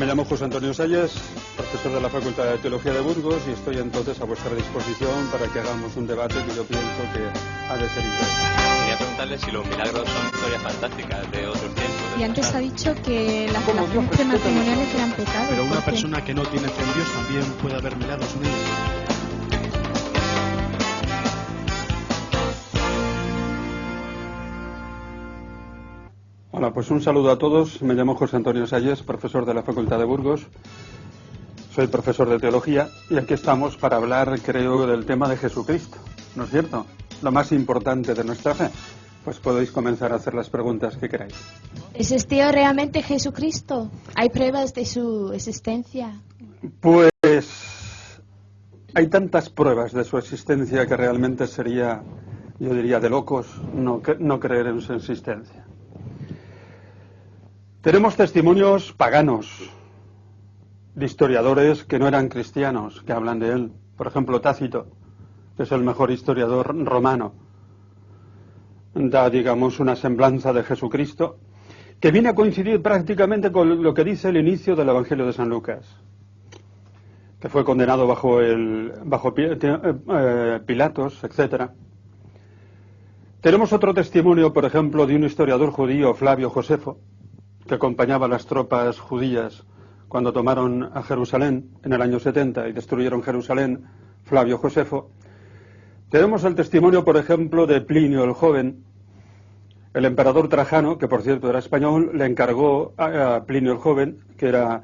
Me llamo José Antonio Salles, profesor de la Facultad de Teología de Burgos, y estoy entonces a vuestra disposición para que hagamos un debate que yo pienso que ha de ser interesante. Quería preguntarle si los milagros son historias fantásticas de otros tiempos. Y antes ha dicho que las relaciones prematrimoniales eran pecado. Pero una persona que no tiene fe en Dios también puede haber milagros en ella. Hola, pues un saludo a todos. Me llamo José Antonio Salles, profesor de la Facultad de Burgos. Soy profesor de Teología y aquí estamos para hablar, creo, del tema de Jesucristo, ¿no es cierto? Lo más importante de nuestra fe. Pues podéis comenzar a hacer las preguntas que queráis. ¿Existió realmente Jesucristo? ¿Hay pruebas de su existencia? Pues hay tantas pruebas de su existencia que realmente sería, yo diría, de locos no creer en su existencia. Tenemos testimonios paganos de historiadores que no eran cristianos, que hablan de él. Por ejemplo, Tácito, que es el mejor historiador romano, da, digamos, una semblanza de Jesucristo, que viene a coincidir prácticamente con lo que dice el inicio del Evangelio de San Lucas, que fue condenado bajo Pilatos, etcétera. Tenemos otro testimonio, por ejemplo, de un historiador judío, Flavio Josefo, que acompañaba a las tropas judías cuando tomaron a Jerusalén en el año 70 y destruyeron Jerusalén, Flavio Josefo. Tenemos el testimonio, por ejemplo, de Plinio el Joven. El emperador Trajano, que por cierto era español, le encargó a Plinio el Joven, que era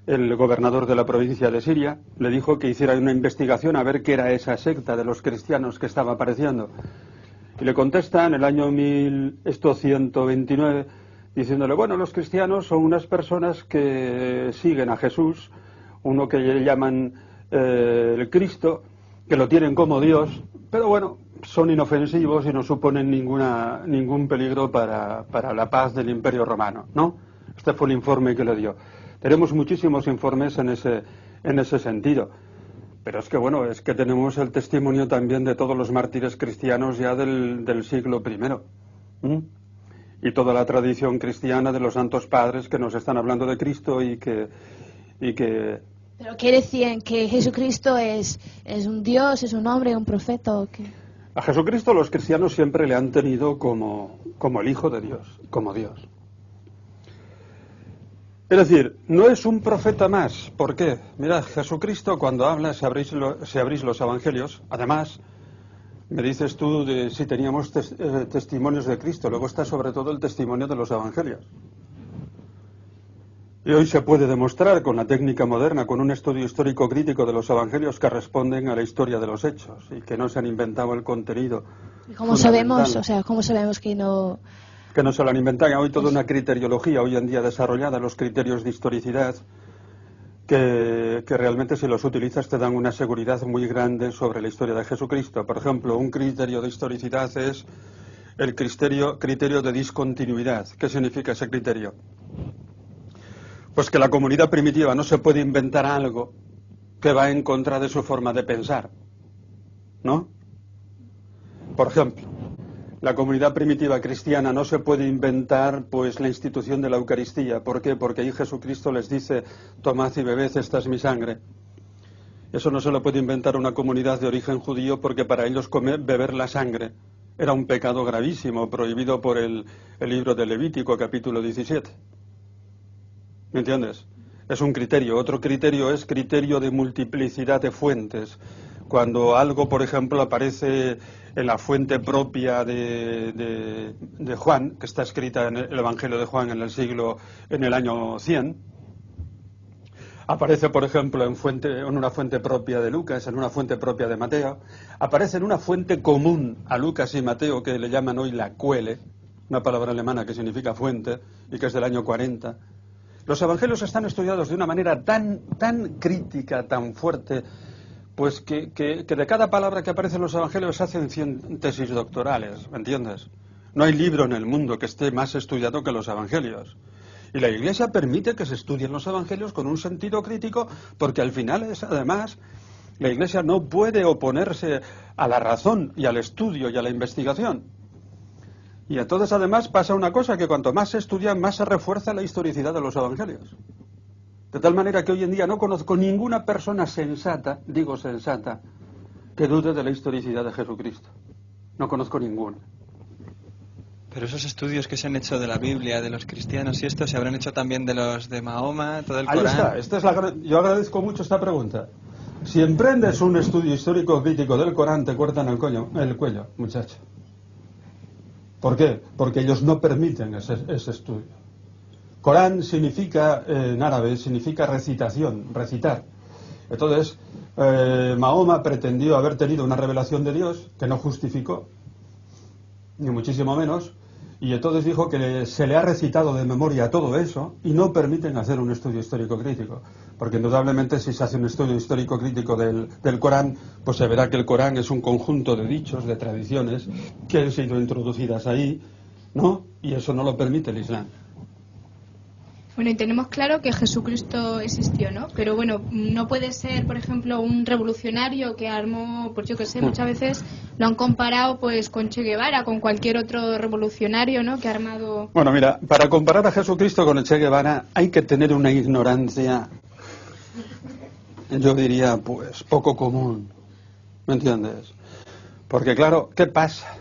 el gobernador de la provincia de Siria, le dijo que hiciera una investigación a ver qué era esa secta de los cristianos que estaba apareciendo. Y le contesta en el año 1129, diciéndole, bueno, los cristianos son unas personas que siguen a Jesús, uno que le llaman el Cristo, que lo tienen como Dios, pero bueno, son inofensivos y no suponen ningún peligro para la paz del Imperio Romano, ¿no? Este fue el informe que le dio. Tenemos muchísimos informes en ese sentido. Pero es que, bueno, es que tenemos el testimonio también de todos los mártires cristianos ya del siglo I. Y toda la tradición cristiana de los santos padres que nos están hablando de Cristo y que... ¿Pero qué decían? ¿Que Jesucristo es un Dios, es un hombre, un profeta o qué? A Jesucristo los cristianos siempre le han tenido como el Hijo de Dios, como Dios. Es decir, no es un profeta más. ¿Por qué? Mirad, Jesucristo cuando habla, si abrís los evangelios, además... Me dices tú de si teníamos testimonios de Cristo, luego está sobre todo el testimonio de los evangelios. Y hoy se puede demostrar con la técnica moderna, con un estudio histórico crítico de los evangelios que responden a la historia de los hechos y que no se han inventado el contenido. ¿Cómo sabemos? ¿Cómo sabemos que no...? Que no se lo han inventado. Hay toda una criteriología hoy en día desarrollada, los criterios de historicidad, que realmente si los utilizas te dan una seguridad muy grande sobre la historia de Jesucristo. Por ejemplo, un criterio de historicidad es el criterio de discontinuidad. ¿Qué significa ese criterio? Pues que la comunidad primitiva no se puede inventar algo que va en contra de su forma de pensar, ¿no? Por ejemplo, la comunidad primitiva cristiana no se puede inventar pues la institución de la Eucaristía. ¿Por qué? Porque ahí Jesucristo les dice, tomad y bebed, esta es mi sangre. Eso no se lo puede inventar una comunidad de origen judío porque para ellos beber la sangre era un pecado gravísimo, prohibido por el libro de Levítico, capítulo 17. ¿Me entiendes? Es un criterio. Otro criterio es criterio de multiplicidad de fuentes. Cuando algo, por ejemplo, aparece en la fuente propia de Juan, que está escrita en el Evangelio de Juan en el año 100, aparece, por ejemplo, en una fuente propia de Lucas, en una fuente propia de Mateo, aparece en una fuente común a Lucas y Mateo, que le llaman hoy la Quelle, una palabra alemana que significa fuente, y que es del año 40. Los evangelios están estudiados de una manera tan crítica, tan fuerte, pues que de cada palabra que aparece en los evangelios se hacen 100 tesis doctorales, ¿me entiendes? No hay libro en el mundo que esté más estudiado que los evangelios. Y la Iglesia permite que se estudien los evangelios con un sentido crítico, porque al final además, la Iglesia no puede oponerse a la razón y al estudio y a la investigación. Y entonces además pasa una cosa, que cuanto más se estudia, más se refuerza la historicidad de los evangelios. De tal manera que hoy en día no conozco ninguna persona sensata, digo sensata, que dude de la historicidad de Jesucristo. No conozco ninguna. Pero esos estudios que se han hecho de la Biblia, de los cristianos y esto, ¿se habrán hecho también de los de Mahoma, todo el Corán? Ahí está, yo agradezco mucho esta pregunta. Si emprendes un estudio histórico crítico del Corán, te cortan el cuello, muchacho. ¿Por qué? Porque ellos no permiten ese estudio. Corán significa, en árabe, significa recitación, recitar. Entonces, Mahoma pretendió haber tenido una revelación de Dios que no justificó, ni muchísimo menos, y entonces dijo que se le ha recitado de memoria todo eso y no permiten hacer un estudio histórico crítico. Porque indudablemente si se hace un estudio histórico crítico del Corán, pues se verá que el Corán es un conjunto de dichos, de tradiciones que han sido introducidas ahí, ¿no? Y eso no lo permite el Islam. Bueno, y tenemos claro que Jesucristo existió, ¿no? Pero bueno, no puede ser, por ejemplo, un revolucionario que armó, pues yo que sé, muchas veces lo han comparado pues con Che Guevara, con cualquier otro revolucionario, ¿no? Que ha armado... Bueno, mira, para comparar a Jesucristo con el Che Guevara hay que tener una ignorancia, yo diría, pues poco común, ¿me entiendes? Porque claro, ¿qué pasa?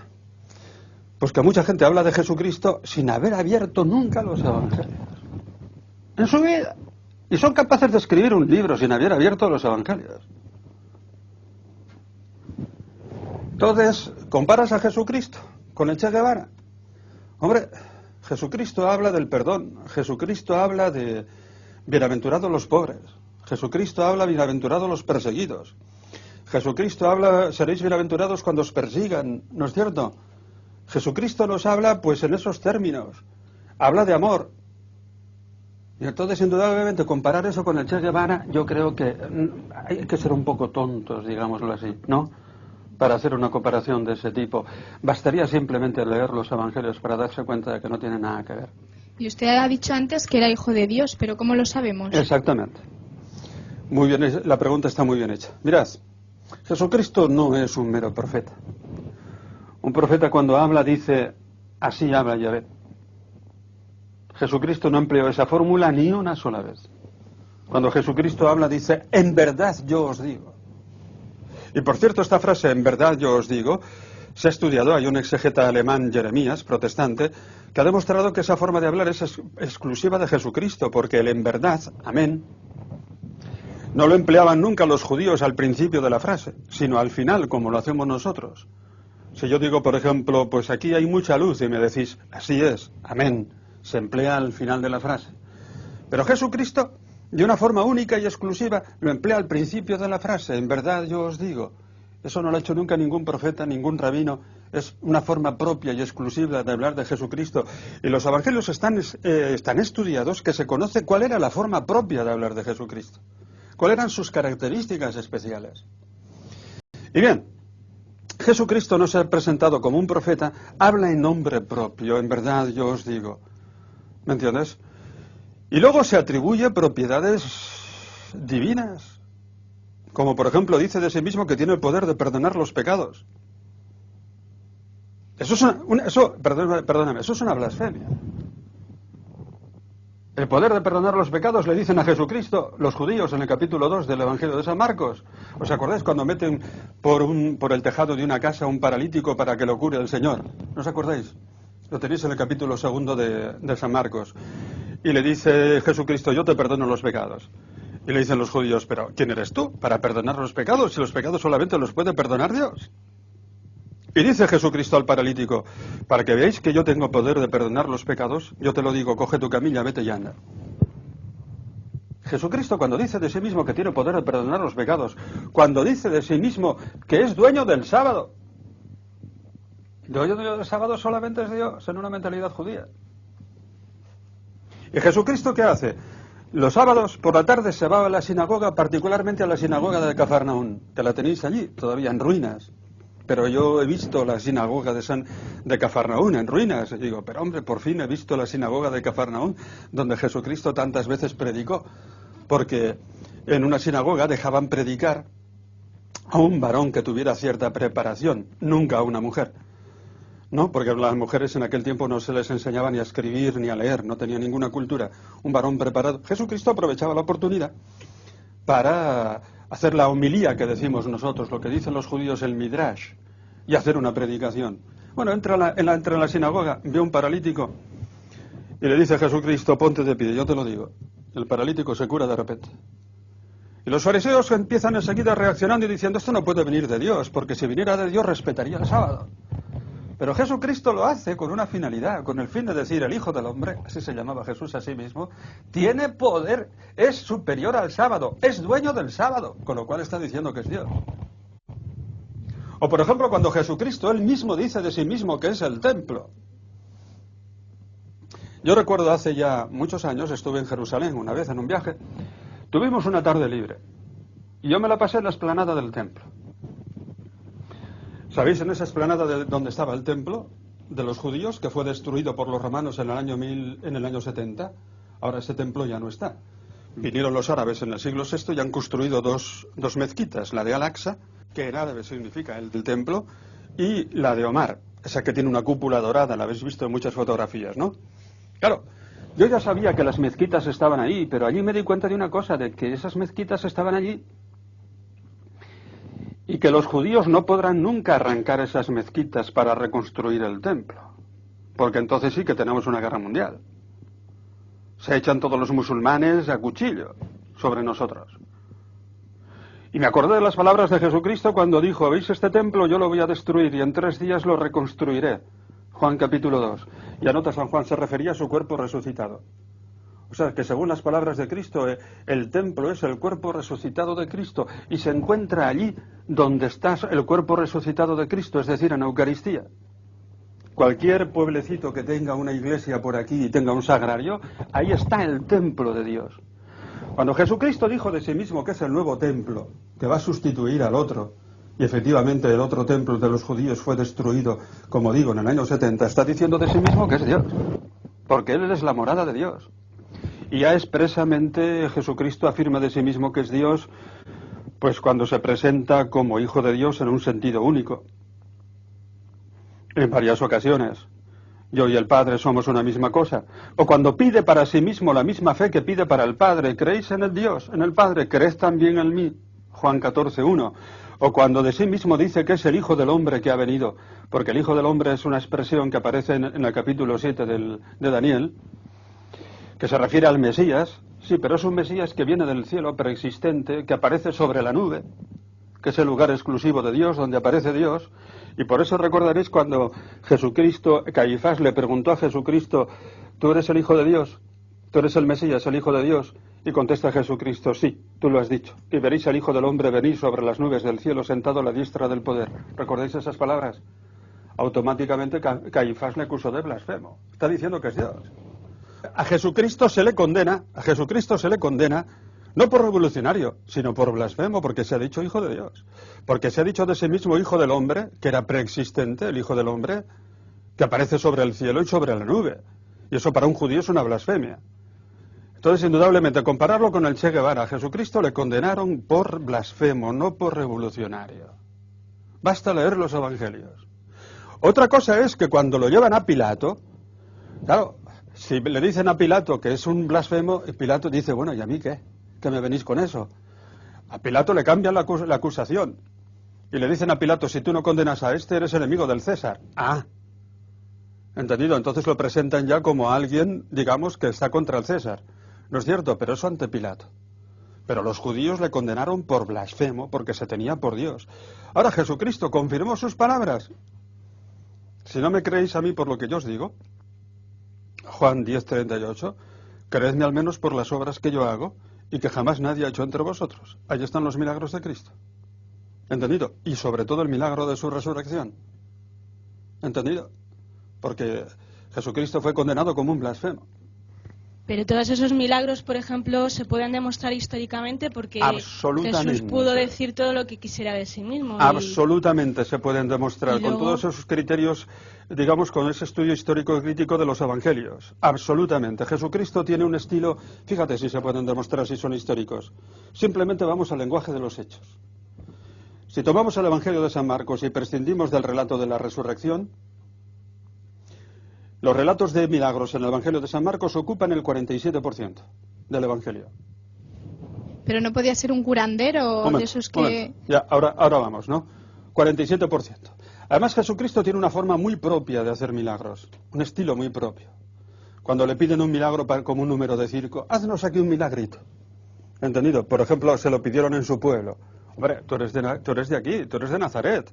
Pues que mucha gente habla de Jesucristo sin haber abierto nunca los evangelios. En su vida. Y son capaces de escribir un libro sin haber abierto los evangelios. Entonces, comparas a Jesucristo con el Che Guevara. Hombre, Jesucristo habla del perdón. Jesucristo habla de bienaventurados los pobres. Jesucristo habla bienaventurados los perseguidos. Jesucristo habla, seréis bienaventurados cuando os persigan, ¿no es cierto? Jesucristo nos habla pues en esos términos. Habla de amor. Y entonces, indudablemente, comparar eso con el Che Guevara, yo creo que hay que ser un poco tontos, digámoslo así, ¿no? Para hacer una comparación de ese tipo. Bastaría simplemente leer los evangelios para darse cuenta de que no tiene nada que ver. Y usted ha dicho antes que era hijo de Dios, pero ¿cómo lo sabemos? Exactamente. Muy bien, la pregunta está muy bien hecha. Mirad, Jesucristo no es un mero profeta. Un profeta cuando habla dice, así habla Yahvé. Jesucristo no empleó esa fórmula ni una sola vez. Cuando Jesucristo habla dice, en verdad yo os digo. Y por cierto, esta frase, en verdad yo os digo, se ha estudiado, hay un exegeta alemán, Jeremías, protestante, que ha demostrado que esa forma de hablar es exclusiva de Jesucristo, porque el en verdad, amén, no lo empleaban nunca los judíos al principio de la frase, sino al final, como lo hacemos nosotros. Si yo digo, por ejemplo, pues aquí hay mucha luz, y me decís, así es, amén, se emplea al final de la frase. Pero Jesucristo, de una forma única y exclusiva, lo emplea al principio de la frase, en verdad yo os digo. Eso no lo ha hecho nunca ningún profeta, ningún rabino. Es una forma propia y exclusiva de hablar de Jesucristo. Y los evangelios están estudiados, que se conoce cuál era la forma propia de hablar de Jesucristo. ¿Cuáles eran sus características especiales? Y bien, Jesucristo no se ha presentado como un profeta, habla en nombre propio, en verdad yo os digo. ¿Me entiendes? Y luego se atribuye propiedades divinas, como por ejemplo dice de sí mismo que tiene el poder de perdonar los pecados. Eso es una blasfemia. El poder de perdonar los pecados le dicen a Jesucristo los judíos en el capítulo 2 del Evangelio de San Marcos. ¿Os acordáis cuando meten por el tejado de una casa un paralítico para que lo cure el Señor? ¿No os acordáis? Lo tenéis en el capítulo 2 de San Marcos. Y le dice Jesucristo, yo te perdono los pecados. Y le dicen los judíos, pero ¿quién eres tú para perdonar los pecados? Si los pecados solamente los puede perdonar Dios. Y dice Jesucristo al paralítico, para que veáis que yo tengo poder de perdonar los pecados, yo te lo digo, coge tu camilla, vete y anda. Jesucristo cuando dice de sí mismo que tiene poder de perdonar los pecados, cuando dice de sí mismo que es dueño del sábado, dueño del sábado solamente es Dios en una mentalidad judía. ¿Y Jesucristo qué hace? Los sábados por la tarde se va a la sinagoga, particularmente a la sinagoga de Cafarnaún, que la tenéis allí, todavía en ruinas. Pero yo he visto la sinagoga de Cafarnaún en ruinas. Y digo, pero hombre, por fin he visto la sinagoga de Cafarnaún, donde Jesucristo tantas veces predicó. Porque en una sinagoga dejaban predicar a un varón que tuviera cierta preparación, nunca a una mujer. No, porque a las mujeres en aquel tiempo no se les enseñaba ni a escribir ni a leer, no tenía ninguna cultura. Un varón preparado. Jesucristo aprovechaba la oportunidad para hacer la homilía que decimos nosotros, lo que dicen los judíos el midrash, y hacer una predicación. Bueno, entra en la sinagoga, ve un paralítico y le dice a Jesucristo, ponte de pie, yo te lo digo. El paralítico se cura de repente. Y los fariseos empiezan enseguida reaccionando y diciendo, esto no puede venir de Dios, porque si viniera de Dios respetaría el sábado. Pero Jesucristo lo hace con una finalidad, con el fin de decir, el Hijo del Hombre, así se llamaba Jesús a sí mismo, tiene poder, es superior al sábado, es dueño del sábado, con lo cual está diciendo que es Dios. O por ejemplo, cuando Jesucristo él mismo dice de sí mismo que es el templo. Yo recuerdo hace ya muchos años, estuve en Jerusalén una vez en un viaje, tuvimos una tarde libre, y yo me la pasé en la explanada del templo. ¿Sabéis en esa explanada donde estaba el templo de los judíos, que fue destruido por los romanos en el año 70? Ahora ese templo ya no está. Vinieron los árabes en el siglo VI y han construido dos mezquitas, la de Al-Aqsa, que en árabe significa el del templo, y la de Omar, esa que tiene una cúpula dorada, la habéis visto en muchas fotografías, ¿no? Claro, yo ya sabía que las mezquitas estaban ahí, pero allí me di cuenta de una cosa, de que esas mezquitas estaban allí y que los judíos no podrán nunca arrancar esas mezquitas para reconstruir el templo, porque entonces sí que tenemos una guerra mundial. Se echan todos los musulmanes a cuchillo sobre nosotros. Y me acordé de las palabras de Jesucristo cuando dijo, ¿veis este templo? Yo lo voy a destruir y en 3 días lo reconstruiré. Juan capítulo 2. Y anota San Juan, se refería a su cuerpo resucitado. O sea, que según las palabras de Cristo, el templo es el cuerpo resucitado de Cristo y se encuentra allí donde está el cuerpo resucitado de Cristo, es decir, en Eucaristía. Cualquier pueblecito que tenga una iglesia por aquí y tenga un sagrario, ahí está el templo de Dios. Cuando Jesucristo dijo de sí mismo que es el nuevo templo, que va a sustituir al otro, y efectivamente el otro templo de los judíos fue destruido, como digo, en el año 70, está diciendo de sí mismo que es Dios, porque Él es la morada de Dios. Y ya expresamente Jesucristo afirma de sí mismo que es Dios, pues cuando se presenta como Hijo de Dios en un sentido único. En varias ocasiones. Yo y el Padre somos una misma cosa. O cuando pide para sí mismo la misma fe que pide para el Padre. ¿Creéis en el Dios, en el Padre? ¿Creed también en mí? Juan 14:1. O cuando de sí mismo dice que es el Hijo del Hombre que ha venido. Porque el Hijo del Hombre es una expresión que aparece en el capítulo 7 de Daniel, que se refiere al Mesías. Sí, pero es un Mesías que viene del cielo preexistente, que aparece sobre la nube, que es el lugar exclusivo de Dios, donde aparece Dios. Y por eso recordaréis cuando Caifás le preguntó a Jesucristo, ¿tú eres el Hijo de Dios? ¿Tú eres el Mesías, el Hijo de Dios? Y contesta Jesucristo, sí, tú lo has dicho. Y veréis al Hijo del Hombre venir sobre las nubes del cielo sentado a la diestra del poder. ¿Recordáis esas palabras? Automáticamente Caifás le acusó de blasfemo. Está diciendo que es Dios. A Jesucristo se le condena, no por revolucionario, sino por blasfemo, porque se ha dicho Hijo de Dios. Porque se ha dicho de sí mismo Hijo del Hombre, que era preexistente, el Hijo del Hombre, que aparece sobre el cielo y sobre la nube. Y eso para un judío es una blasfemia. Entonces, indudablemente, compararlo con el Che Guevara, a Jesucristo le condenaron por blasfemo, no por revolucionario. Basta leer los evangelios. Otra cosa es que cuando lo llevan a Pilato, claro, si le dicen a Pilato que es un blasfemo, Pilato dice, bueno, ¿y a mí qué? ¿Que me venís con eso? A Pilato le cambian la acusación y le dicen a Pilato, si tú no condenas a este, eres enemigo del César. Ah, ¿entendido? Entonces lo presentan ya como alguien, digamos, que está contra el César. No es cierto, pero eso ante Pilato. Pero los judíos le condenaron por blasfemo, porque se tenía por Dios. Ahora Jesucristo confirmó sus palabras. Si no me creéis a mí por lo que yo os digo, Juan 10:38, creedme al menos por las obras que yo hago y que jamás nadie ha hecho entre vosotros. Ahí están los milagros de Cristo. ¿Entendido? Y sobre todo el milagro de su resurrección. ¿Entendido? Porque Jesucristo fue condenado como un blasfemo. Pero todos esos milagros, por ejemplo, se pueden demostrar históricamente porque Jesús pudo decir todo lo que quisiera de sí mismo. Absolutamente se pueden demostrar con todos esos criterios, digamos, con ese estudio histórico y crítico de los evangelios. Absolutamente. Jesucristo tiene un estilo, fíjate si se pueden demostrar si son históricos. Simplemente vamos al lenguaje de los hechos. Si tomamos el evangelio de San Marcos y prescindimos del relato de la resurrección, Los relatos de milagros en el Evangelio de San Marcos ocupan el 47% del Evangelio. Pero no podía ser un curandero de esos que... Ya, ahora vamos, ¿no? 47%. Además, Jesucristo tiene una forma muy propia de hacer milagros, un estilo muy propio. Cuando le piden un milagro como un número de circo, haznos aquí un milagrito. ¿Entendido? Por ejemplo, se lo pidieron en su pueblo. Hombre, tú eres de aquí, tú eres de Nazaret.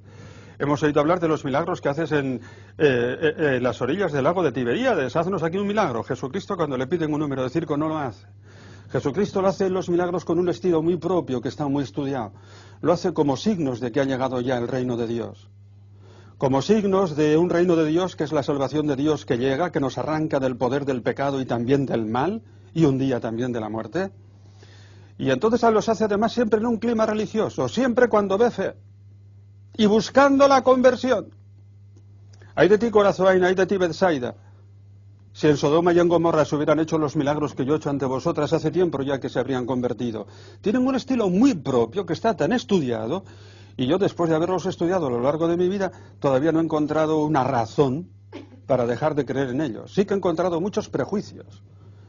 Hemos oído hablar de los milagros que haces en las orillas del lago de Tiberíades. Haznos aquí un milagro. Jesucristo, cuando le piden un número de circo, no lo hace. Jesucristo lo hace en los milagros con un estilo muy propio, que está muy estudiado. Lo hace como signos de que ha llegado ya el reino de Dios. Como signos de un reino de Dios que es la salvación de Dios que llega, que nos arranca del poder del pecado y también del mal, y un día también de la muerte. Y entonces los hace además siempre en un clima religioso, siempre cuando ve fe, y buscando la conversión. Ay de ti, Corazoain, ay de ti, Betsaida. Si en Sodoma y en Gomorra se hubieran hecho los milagros que yo he hecho ante vosotras hace tiempo ya que se habrían convertido. Tienen un estilo muy propio que está tan estudiado, y yo después de haberlos estudiado a lo largo de mi vida todavía no he encontrado una razón para dejar de creer en ellos. Sí que he encontrado muchos prejuicios,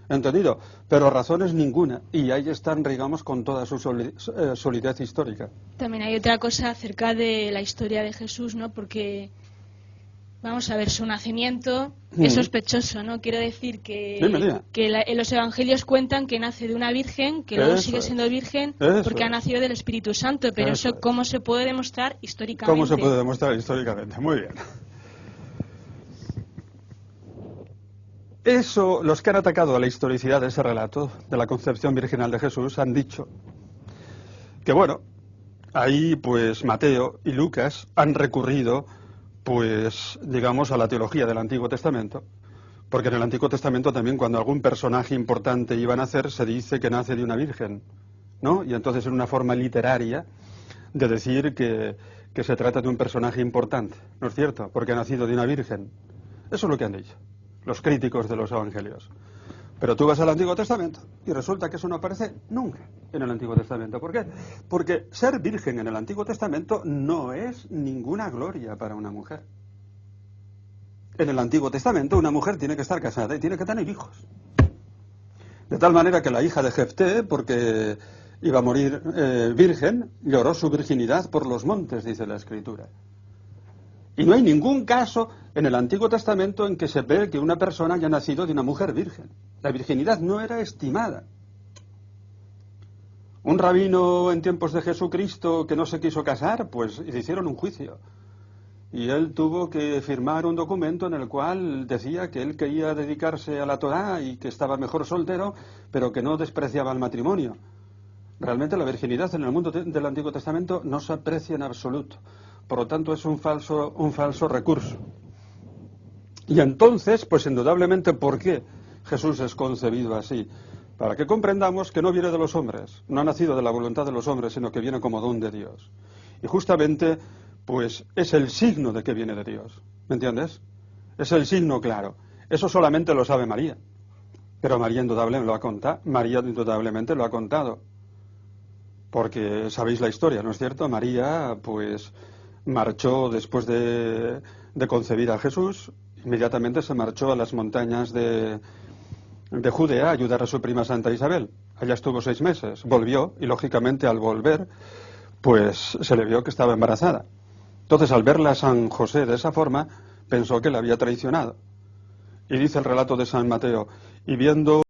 ¿entendido? Pero razones ninguna, y ahí están, digamos, con toda su solidez histórica. También hay otra cosa acerca de la historia de Jesús, ¿no? Porque... vamos a ver, su nacimiento es sospechoso, ¿no? Quiero decir que los evangelios cuentan que nace de una virgen, que luego sigue siendo virgen porque ha nacido del Espíritu Santo, pero eso ¿cómo se puede demostrar históricamente? ¿Cómo se puede demostrar históricamente? Muy bien. Eso, los que han atacado a la historicidad de ese relato, de la concepción virginal de Jesús, han dicho que, bueno, ahí pues Mateo y Lucas han recurrido pues, digamos, a la teología del Antiguo Testamento, porque en el Antiguo Testamento también cuando algún personaje importante iba a nacer se dice que nace de una virgen, ¿no? Y entonces es una forma literaria de decir que se trata de un personaje importante, ¿no es cierto? Porque ha nacido de una virgen. Eso es lo que han dicho los críticos de los evangelios. Pero tú vas al Antiguo Testamento y resulta que eso no aparece nunca en el Antiguo Testamento. ¿Por qué? Porque ser virgen en el Antiguo Testamento no es ninguna gloria para una mujer. En el Antiguo Testamento una mujer tiene que estar casada y tiene que tener hijos. De tal manera que la hija de Jefté, porque iba a morir virgen, lloró su virginidad por los montes, dice la Escritura. Y no hay ningún caso en el Antiguo Testamento en que se ve que una persona haya nacido de una mujer virgen. La virginidad no era estimada. Un rabino en tiempos de Jesucristo que no se quiso casar, pues le hicieron un juicio. Y él tuvo que firmar un documento en el cual decía que él quería dedicarse a la Torá y que estaba mejor soltero, pero que no despreciaba el matrimonio. Realmente la virginidad en el mundo del Antiguo Testamento no se aprecia en absoluto. Por lo tanto, es un falso recurso. Y entonces, pues indudablemente, ¿por qué Jesús es concebido así? Para que comprendamos que no viene de los hombres, no ha nacido de la voluntad de los hombres, sino que viene como don de Dios. Y justamente, pues, es el signo de que viene de Dios. ¿Me entiendes? Es el signo claro. Eso solamente lo sabe María. Pero María indudablemente lo ha contado. Porque sabéis la historia, ¿no es cierto? María, pues, marchó después de concebir a Jesús, inmediatamente se marchó a las montañas de Judea a ayudar a su prima Santa Isabel. Allá estuvo 6 meses, volvió y lógicamente al volver pues se le vio que estaba embarazada. Entonces al verla a San José de esa forma pensó que la había traicionado. Y dice el relato de San Mateo, y viendo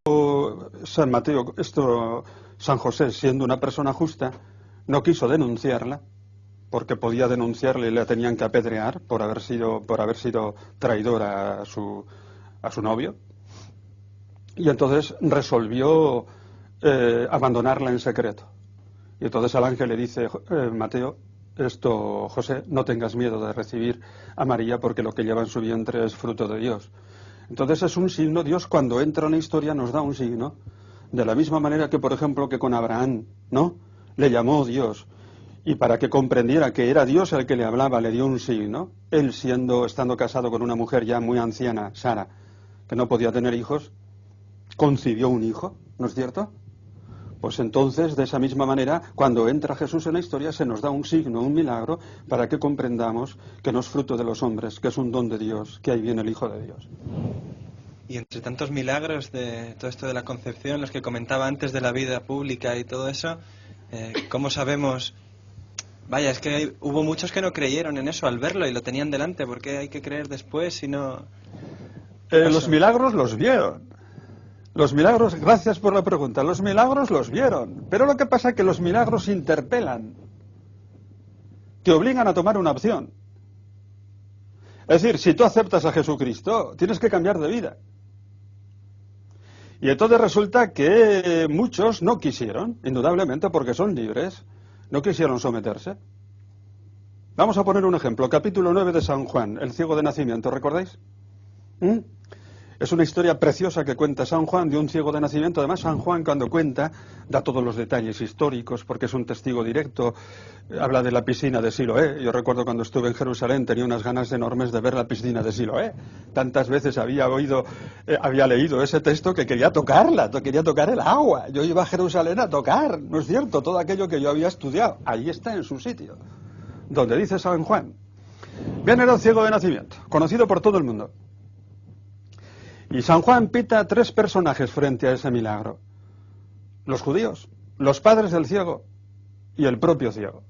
San José siendo una persona justa, no quiso denunciarla, porque podía denunciarle y le tenían que apedrear por haber sido traidora a su novio. Y entonces resolvió abandonarla en secreto. Y entonces al ángel le dice, Mateo, José, no tengas miedo de recibir a María porque lo que lleva en su vientre es fruto de Dios. Entonces es un signo, Dios cuando entra en la historia nos da un signo, de la misma manera que, por ejemplo, que con Abraham, ¿no? Le llamó Dios. Y para que comprendiera que era Dios el que le hablaba, le dio un signo. Él estando casado con una mujer ya muy anciana, Sara, que no podía tener hijos, concibió un hijo, ¿no es cierto? Pues entonces, de esa misma manera, cuando entra Jesús en la historia, se nos da un signo, un milagro, para que comprendamos que no es fruto de los hombres, que es un don de Dios, que ahí viene el Hijo de Dios. Y entre tantos milagros de todo esto de la concepción, los que comentaba antes de la vida pública y todo eso, ¿cómo sabemos? Vaya, es que hubo muchos que no creyeron en eso al verlo y lo tenían delante. ¿Por qué hay que creer después si no...? Los milagros los vieron. Los milagros, gracias por la pregunta, los milagros los vieron. Pero lo que pasa es que los milagros interpelan, te obligan a tomar una opción. Es decir, si tú aceptas a Jesucristo, tienes que cambiar de vida. Y entonces resulta que muchos no quisieron, indudablemente porque son libres, no quisieron someterse. Vamos a poner un ejemplo, capítulo 9 de San Juan, el ciego de nacimiento, ¿recordáis? Es una historia preciosa que cuenta San Juan de un ciego de nacimiento. Además, San Juan cuando cuenta da todos los detalles históricos porque es un testigo directo. Habla de la piscina de Siloé. Yo recuerdo cuando estuve en Jerusalén tenía unas ganas enormes de ver la piscina de Siloé. Tantas veces había leído ese texto que quería tocarla, quería tocar el agua. Yo iba a Jerusalén a tocar, ¿no es cierto? Todo aquello que yo había estudiado. Ahí está en su sitio, donde dice San Juan. Bien, era un ciego de nacimiento, conocido por todo el mundo. Y San Juan pita a 3 personajes frente a ese milagro. Los judíos, los padres del ciego y el propio ciego.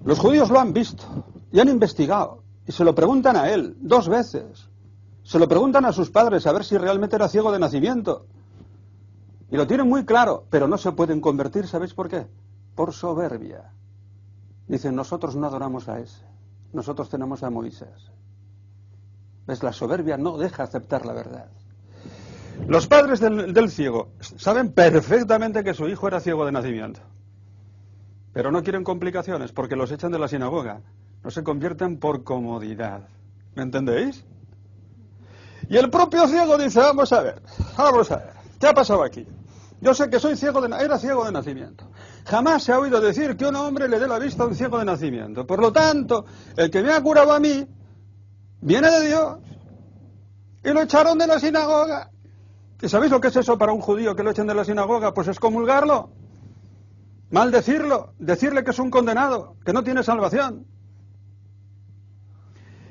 Los judíos lo han visto y han investigado y se lo preguntan a él 2 veces. Se lo preguntan a sus padres a ver si realmente era ciego de nacimiento. Y lo tienen muy claro, pero no se pueden convertir, ¿sabéis por qué? Por soberbia. Dicen, nosotros no adoramos a ese, nosotros tenemos a Moisés. ¿Ves? La soberbia no deja aceptar la verdad. Los padres del ciego saben perfectamente que su hijo era ciego de nacimiento. Pero no quieren complicaciones porque los echan de la sinagoga. No se convierten por comodidad. ¿Me entendéis? Y el propio ciego dice, vamos a ver, ¿qué ha pasado aquí? Yo sé que soy era ciego de nacimiento. Jamás se ha oído decir que un hombre le dé la vista a un ciego de nacimiento. Por lo tanto, el que me ha curado a mí viene de Dios. Y lo echaron de la sinagoga. ¿Y sabéis lo que es eso para un judío que lo echen de la sinagoga? Pues es comulgarlo, maldecirlo, decirle que es un condenado, que no tiene salvación.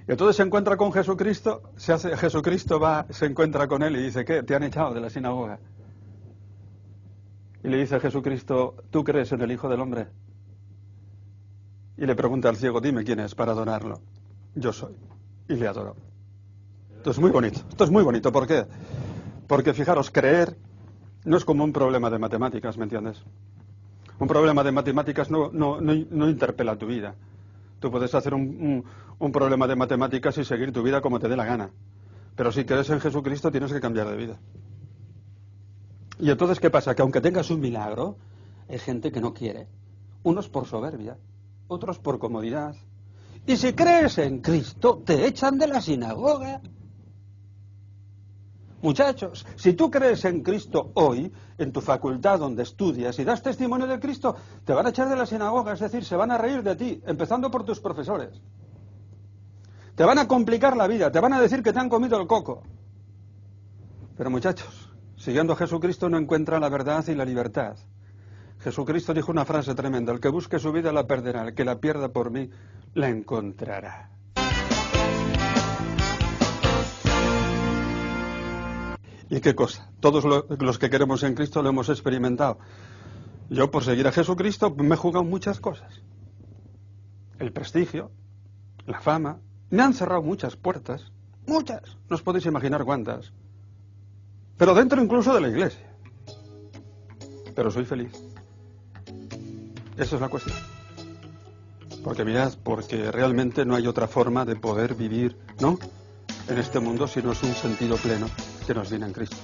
Y entonces se encuentra con Jesucristo, Jesucristo se encuentra con él y dice, ¿qué? Te han echado de la sinagoga. Y le dice a Jesucristo, ¿tú crees en el Hijo del Hombre? Y le pregunta al ciego, dime quién es para adorarlo. Yo soy. Y le adoró. Esto es muy bonito. ¿Por qué? Porque fijaros, creer no es como un problema de matemáticas, ¿me entiendes? Un problema de matemáticas no interpela tu vida. Tú puedes hacer un problema de matemáticas y seguir tu vida como te dé la gana. Pero si crees en Jesucristo tienes que cambiar de vida. Y entonces, ¿qué pasa? Que aunque tengas un milagro, hay gente que no quiere. Unos por soberbia, otros por comodidad. Y si crees en Cristo, te echan de la sinagoga. Muchachos, si tú crees en Cristo hoy, en tu facultad donde estudias y das testimonio de Cristo, te van a echar de la sinagoga, es decir, se van a reír de ti, empezando por tus profesores. Te van a complicar la vida, te van a decir que te han comido el coco. Pero muchachos, siguiendo a Jesucristo no encuentra la verdad y la libertad. Jesucristo dijo una frase tremenda, el que busque su vida la perderá, el que la pierda por mí la encontrará. ¿Y qué cosa? Todos los que queremos en Cristo lo hemos experimentado. Yo por seguir a Jesucristo me he jugado muchas cosas. El prestigio, la fama, me han cerrado muchas puertas, muchas, no os podéis imaginar cuántas. Pero dentro incluso de la iglesia. Pero soy feliz. Esa es la cuestión. Porque mirad, porque realmente no hay otra forma de poder vivir, ¿no?, en este mundo si no es un sentido pleno que nos viene en Cristo.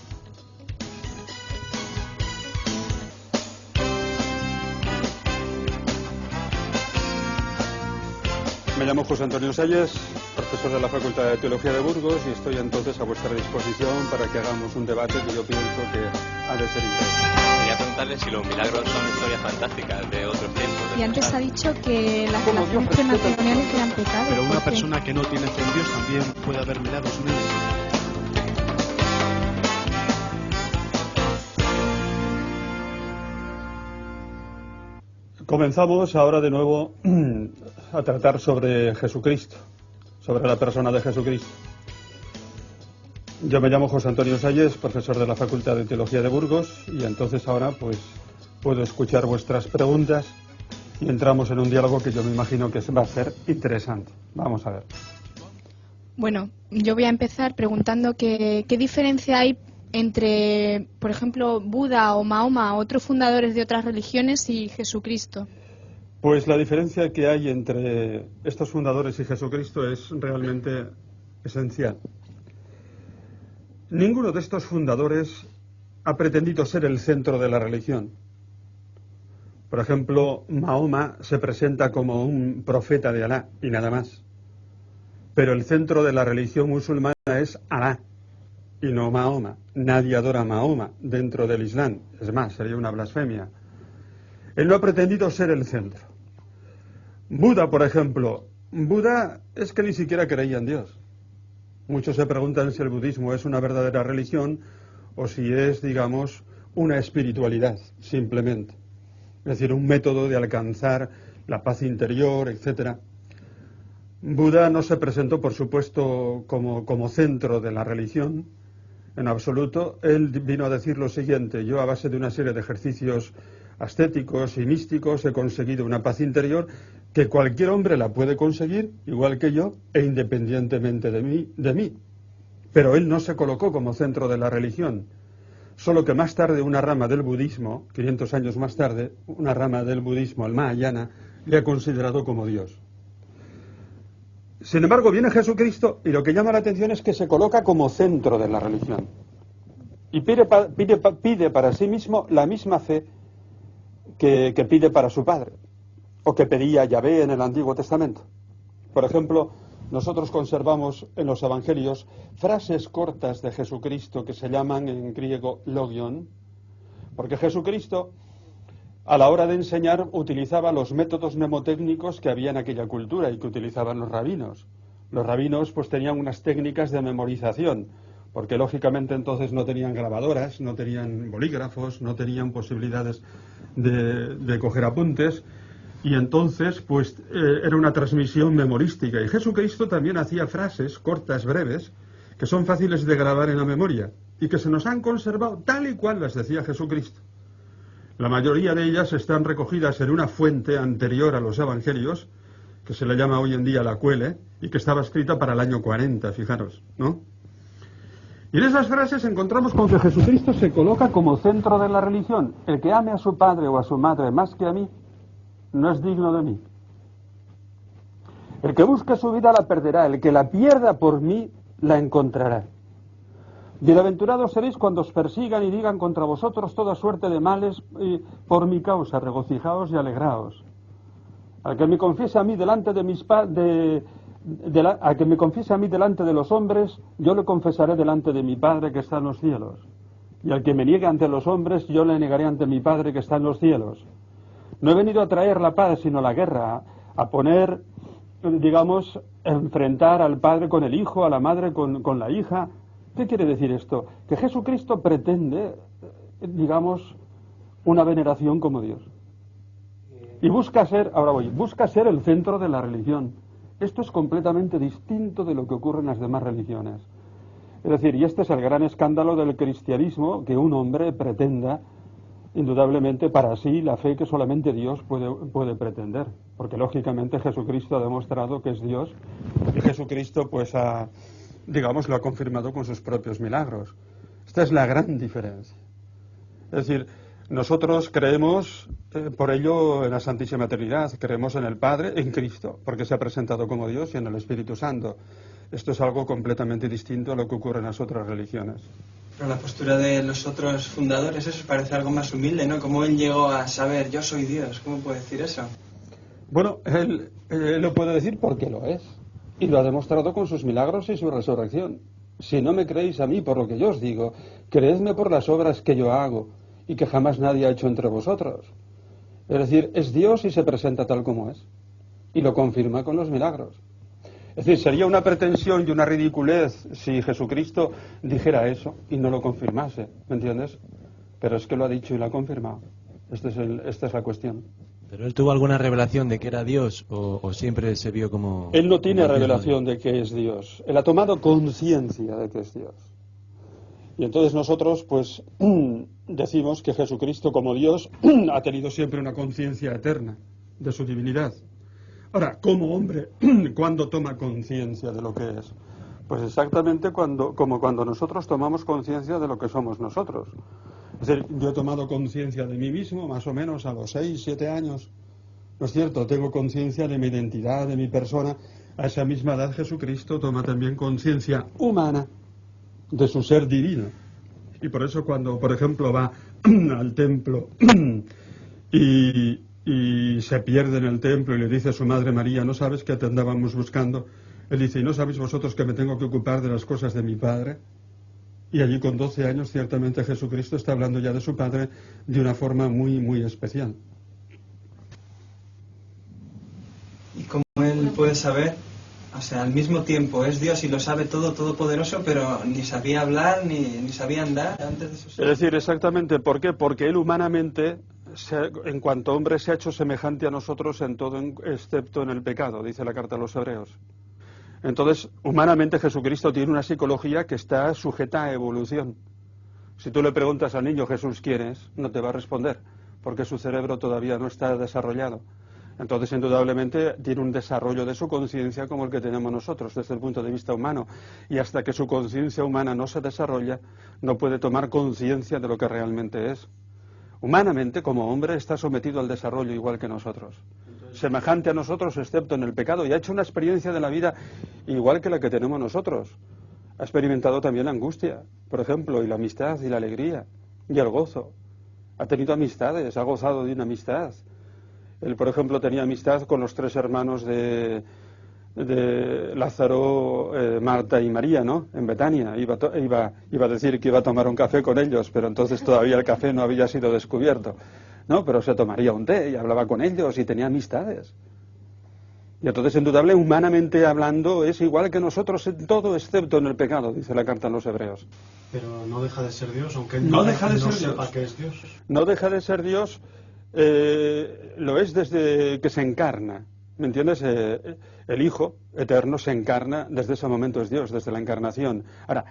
Me llamo José Antonio Salles, profesor de la Facultad de Teología de Burgos, y estoy entonces a vuestra disposición para que hagamos un debate que yo pienso que ha de ser interesante. Quería preguntarle si los milagros son historias fantásticas de otros tiempos. Y antes ha dicho que las relaciones prematrimoniales eran pecados. Pero una persona que no tiene fe en Dios también puede haber milagros en él. Comenzamos ahora de nuevo a tratar sobre Jesucristo, sobre la persona de Jesucristo. Yo me llamo José Antonio Salles, profesor de la Facultad de Teología de Burgos, y entonces ahora pues puedo escuchar vuestras preguntas y entramos en un diálogo que yo me imagino que va a ser interesante. Vamos a ver. Bueno, yo voy a empezar preguntando qué diferencia hay entre, por ejemplo, Buda o Mahoma, otros fundadores de otras religiones, y Jesucristo. Pues la diferencia que hay entre estos fundadores y Jesucristo es realmente esencial. Ninguno de estos fundadores ha pretendido ser el centro de la religión. Por ejemplo, Mahoma se presenta como un profeta de Alá y nada más. Pero el centro de la religión musulmana es Alá y no Mahoma. Nadie adora a Mahoma dentro del Islam. Es más, sería una blasfemia. Él no ha pretendido ser el centro. Buda, por ejemplo, Buda es que ni siquiera creía en Dios. Muchos se preguntan si el budismo es una verdadera religión o si es, digamos, una espiritualidad, simplemente. Es decir, un método de alcanzar la paz interior, etc. Buda no se presentó, por supuesto, como centro de la religión, en absoluto. Él vino a decir lo siguiente: yo, a base de una serie de ejercicios ascéticos y místicos, he conseguido una paz interior que cualquier hombre la puede conseguir, igual que yo, e independientemente de mí. Pero él no se colocó como centro de la religión, solo que más tarde una rama del budismo, 500 años más tarde, una rama del budismo, el Mahayana, le ha considerado como Dios. Sin embargo, viene Jesucristo y lo que llama la atención es que se coloca como centro de la religión y pide para sí mismo la misma fe que pide para su Padre, o que pedía Yahvé en el Antiguo Testamento. Por ejemplo, nosotros conservamos en los Evangelios frases cortas de Jesucristo que se llaman en griego logion, porque Jesucristo, a la hora de enseñar, utilizaba los métodos mnemotécnicos que había en aquella cultura y que utilizaban los rabinos. Los rabinos pues tenían unas técnicas de memorización, porque lógicamente entonces no tenían grabadoras, no tenían bolígrafos, no tenían posibilidades de coger apuntes, y entonces pues era una transmisión memorística. Y Jesucristo también hacía frases cortas, breves, que son fáciles de grabar en la memoria y que se nos han conservado tal y cual las decía Jesucristo. La mayoría de ellas están recogidas en una fuente anterior a los Evangelios, que se le llama hoy en día la Cuele, y que estaba escrita para el año 40, fijaros, ¿no? Y en esas frases encontramos con que Jesucristo se coloca como centro de la religión. El que ame a su padre o a su madre más que a mí, no es digno de mí. El que busque su vida la perderá, el que la pierda por mí, la encontrará. Bienaventurados seréis cuando os persigan y digan contra vosotros toda suerte de males por mi causa, regocijaos y alegraos. Al que me confiese a mí delante de mis al que me confiese a mí delante de los hombres, yo le confesaré delante de mi Padre que está en los cielos. Y al que me niegue ante los hombres, yo le negaré ante mi Padre que está en los cielos. No he venido a traer la paz, sino la guerra, a poner, digamos, a enfrentar al padre con el hijo, a la madre con la hija. ¿Qué quiere decir esto? Que Jesucristo pretende, digamos, una veneración como Dios. Y busca ser el centro de la religión. Esto es completamente distinto de lo que ocurre en las demás religiones. Es decir, y este es el gran escándalo del cristianismo, que un hombre pretenda, indudablemente, para sí la fe que solamente Dios puede pretender. Porque lógicamente Jesucristo ha demostrado que es Dios, y Jesucristo pues lo ha confirmado con sus propios milagros. Esta es la gran diferencia. Es decir, nosotros creemos, por ello, en la Santísima Trinidad, creemos en el Padre, en Cristo, porque se ha presentado como Dios, y en el Espíritu Santo. Esto es algo completamente distinto a lo que ocurre en las otras religiones. Pero la postura de los otros fundadores, eso parece algo más humilde, ¿no? ¿Cómo él llegó a saber, yo soy Dios? ¿Cómo puede decir eso? Bueno, él lo puede decir porque lo es, y lo ha demostrado con sus milagros y su resurrección. Si no me creéis a mí por lo que yo os digo, creedme por las obras que yo hago, y que jamás nadie ha hecho entre vosotros. Es decir, es Dios y se presenta tal como es. Y lo confirma con los milagros. Es decir, sería una pretensión y una ridiculez si Jesucristo dijera eso y no lo confirmase, ¿me entiendes? Pero es que lo ha dicho y lo ha confirmado. Esta es la cuestión. ¿Pero él tuvo alguna revelación de que era Dios o siempre se vio como... Él no tiene revelación de que es Dios. Él ha tomado conciencia de que es Dios. Y entonces nosotros, pues, decimos que Jesucristo, como Dios, ha tenido siempre una conciencia eterna de su divinidad. Ahora, como hombre, ¿cuándo toma conciencia de lo que es? Pues exactamente como cuando nosotros tomamos conciencia de lo que somos nosotros. Es decir, yo he tomado conciencia de mí mismo más o menos a los 6, 7 años. ¿No es cierto? Tengo conciencia de mi identidad, de mi persona. A esa misma edad Jesucristo toma también conciencia humana de su ser divino. Y por eso cuando, por ejemplo, va al templo y se pierde en el templo y le dice a su madre María, ¿no sabes que te andábamos buscando? Él dice, ¿y no sabéis vosotros que me tengo que ocupar de las cosas de mi padre? Y allí con 12 años ciertamente Jesucristo está hablando ya de su padre de una forma muy, muy especial. ¿Y cómo él puede saber? O sea, al mismo tiempo es Dios y lo sabe todo, todopoderoso, pero ni sabía hablar, ni sabía andar antes de su ser. Es decir, exactamente, ¿por qué? Porque él humanamente, en cuanto hombre, se ha hecho semejante a nosotros en todo, excepto en el pecado, dice la carta a los Hebreos. Entonces, humanamente Jesucristo tiene una psicología que está sujeta a evolución. Si tú le preguntas al niño, Jesús, ¿quién es?, no te va a responder, porque su cerebro todavía no está desarrollado. Entonces, indudablemente, tiene un desarrollo de su conciencia como el que tenemos nosotros, desde el punto de vista humano. Y hasta que su conciencia humana no se desarrolla, no puede tomar conciencia de lo que realmente es. Humanamente, como hombre, está sometido al desarrollo igual que nosotros. Semejante a nosotros, excepto en el pecado. Y ha hecho una experiencia de la vida igual que la que tenemos nosotros. Ha experimentado también la angustia, por ejemplo, y la amistad, y la alegría, y el gozo. Ha tenido amistades, ha gozado de una amistad. Él, por ejemplo, tenía amistad con los 3 hermanos de Lázaro, Marta y María, ¿no? En Betania. Iba a decir que iba a tomar un café con ellos, pero entonces todavía el café no había sido descubierto. No, pero se tomaría un té y hablaba con ellos y tenía amistades. Y entonces, indudable, humanamente hablando, es igual que nosotros en todo, excepto en el pecado, dice la carta a los Hebreos. Pero no deja de ser Dios, aunque no deja de ser sepa Dios. que es Dios. No deja de ser Dios. Lo es desde que se encarna, ¿me entiendes? El Hijo eterno se encarna, desde ese momento es Dios, desde la encarnación. Ahora,